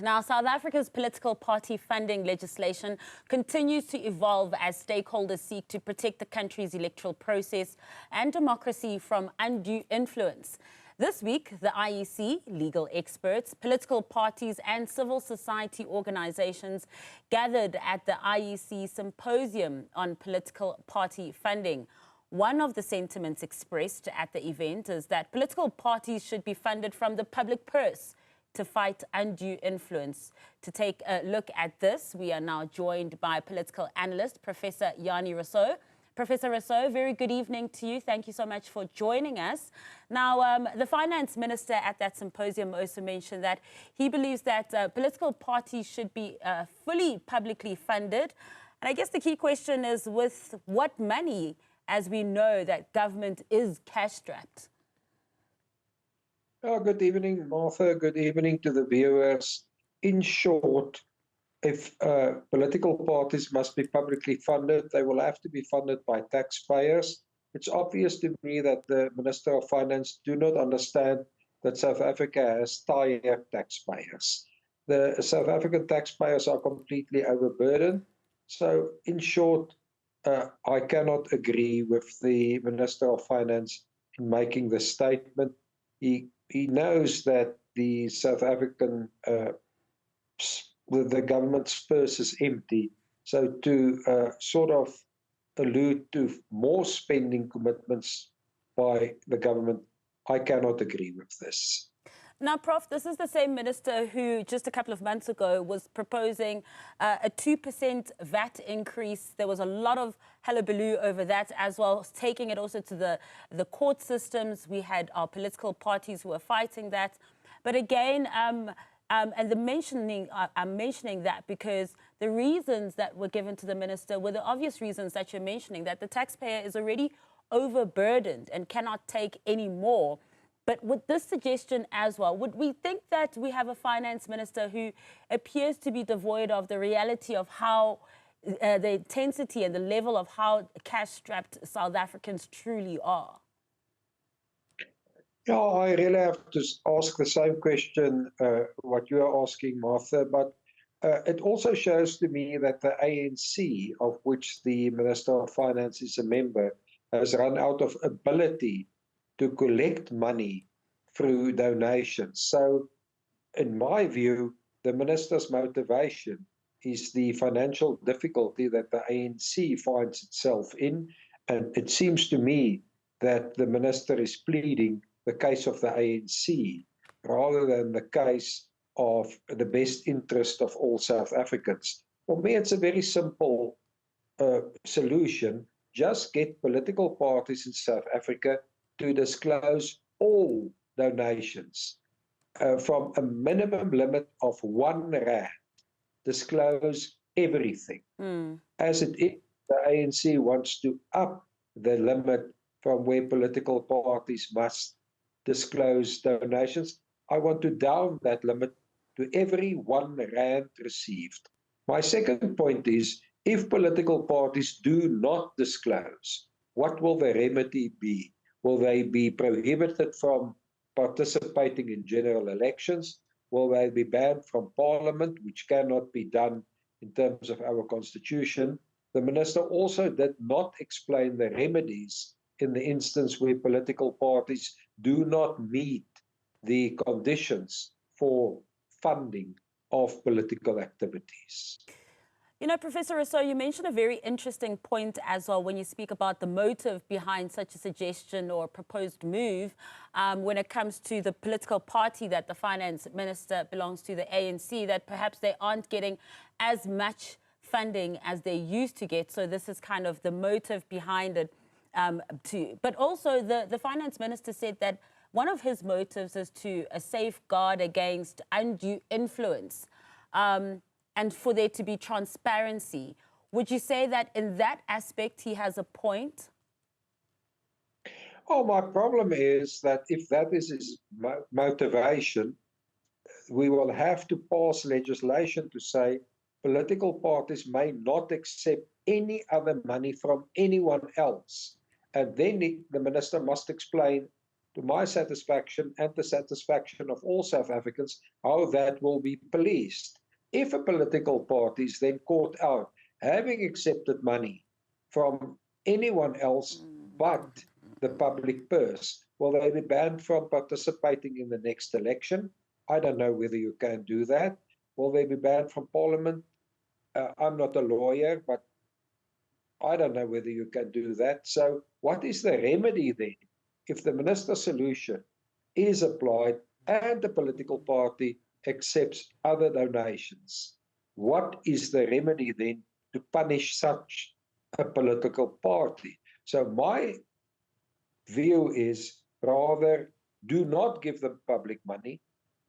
Now, South Africa's political party funding legislation continues to evolve as stakeholders seek to protect the country's electoral process and democracy from undue influence. This week, the IEC, legal experts, political parties and civil society organizations gathered at the IEC symposium on political party funding. One of the sentiments expressed at the event is that political parties should be funded from the public purse to fight undue influence. To take a look at this, we are now joined by political analyst Professor Jannie Rossouw. Professor Rossouw, very good evening to you. Thank you so much for joining us. Now, the finance minister at that symposium also mentioned that he believes that political parties should be fully publicly funded. And I guess the key question is, with what money, as we know that government is cash-strapped? Oh, good evening, Martha. Good evening to the viewers. In short, if political parties must be publicly funded, they will have to be funded by taxpayers. It's obvious to me that the Minister of Finance do not understand that South Africa has tired taxpayers. The South African taxpayers are completely overburdened. So, in short, I cannot agree with the Minister of Finance in making the statement. He knows that the South African, the government's purse is empty. So to sort of allude to more spending commitments by the government, I cannot agree with this. Now, Prof, this is the same minister who just a couple of months ago was proposing a 2% VAT increase. There was a lot of hullabaloo over that as well, taking it also to the court systems. We had our political parties who were fighting that. But again, and I'm mentioning that because the reasons that were given to the minister were the obvious reasons that you're mentioning, that the taxpayer is already overburdened and cannot take any more. But with this suggestion as well, would we think that we have a finance minister who appears to be devoid of the reality of how the intensity and the level of how cash-strapped South Africans truly are? Yeah, I really have to ask the same question, what you are asking, Martha, but it also shows to me that the ANC, of which the Minister of Finance is a member, has run out of ability to collect money through donations. So, in my view, the minister's motivation is the financial difficulty that the ANC finds itself in. And it seems to me that the minister is pleading the case of the ANC rather than the case of the best interest of all South Africans. For me, it's a very simple solution. Just get political parties in South Africa to disclose all donations from a minimum limit of R1. Disclose everything. As it is, the ANC wants to up the limit from where political parties must disclose donations. I want to down that limit to every R1 received. My second point is, if political parties do not disclose, what will the remedy be? Will they be prohibited from participating in general elections? Will they be banned from parliament, which cannot be done in terms of our constitution? The minister also did not explain the remedies in the instance where political parties do not meet the conditions for funding of political activities. You know, Professor Rossouw, you mentioned a very interesting point as well when you speak about the motive behind such a suggestion or proposed move when it comes to the political party that the finance minister belongs to, the ANC, that perhaps they aren't getting as much funding as they used to get. So this is kind of the motive behind it. But also the finance minister said that one of his motives is to safeguard against undue influence. And for there to be transparency. Would you say that in that aspect he has a point? Oh, my problem is that if that is his motivation, we will have to pass legislation to say political parties may not accept any other money from anyone else. And then the minister must explain to my satisfaction and the satisfaction of all South Africans, how that will be policed. If a political party is then caught out having accepted money from anyone else but the public purse, will they be banned from participating in the next election? I don't know whether you can do that. Will they be banned from Parliament? I'm not a lawyer, but I don't know whether you can do that. So what is the remedy then? If the minister's solution is applied and the political party accepts other donations, what is the remedy then to punish such a political party? So my view is rather do not give them public money,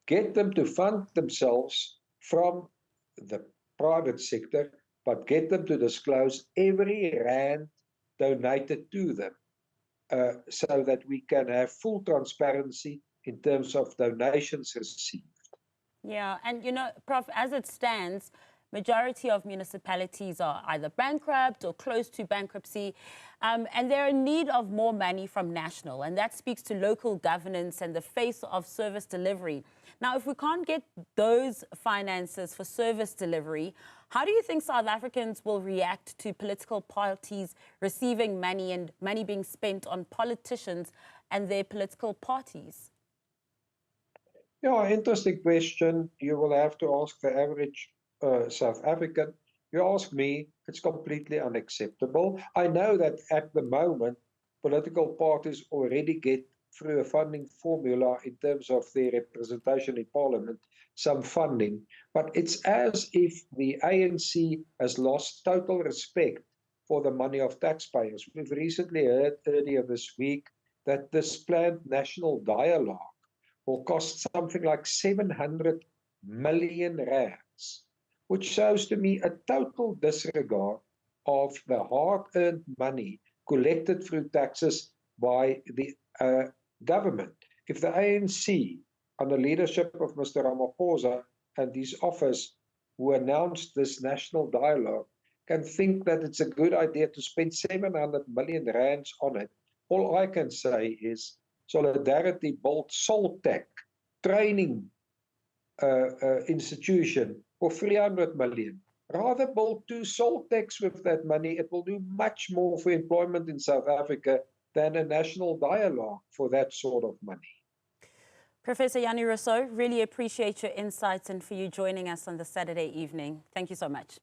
get them to fund themselves from the private sector, but get them to disclose every rand donated to them so that we can have full transparency in terms of donations received. Yeah, and you know, Prof, as it stands, majority of municipalities are either bankrupt or close to bankruptcy, and they're in need of more money from national, and that speaks to local governance and the face of service delivery. Now, if we can't get those finances for service delivery, how do you think South Africans will react to political parties receiving money and money being spent on politicians and their political parties? Yeah, interesting question. You will have to ask the average South African. You ask me, it's completely unacceptable. I know that at the moment, political parties already get through a funding formula in terms of their representation in Parliament, some funding, but it's as if the ANC has lost total respect for the money of taxpayers. We've recently heard earlier this week that this planned national dialogue will cost something like 700 million rands, which shows to me a total disregard of the hard-earned money collected through taxes by the government. If the ANC, under leadership of Mr. Ramaphosa and his office, who announced this national dialogue, can think that it's a good idea to spend 700 million rands on it, all I can say is Solidarity built Soltech training institution for 300 million. Rather build 2 Soltechs with that money. It will do much more for employment in South Africa than a national dialogue for that sort of money. Professor Jannie Rossouw, really appreciate your insights and for you joining us on the Saturday evening. Thank you so much.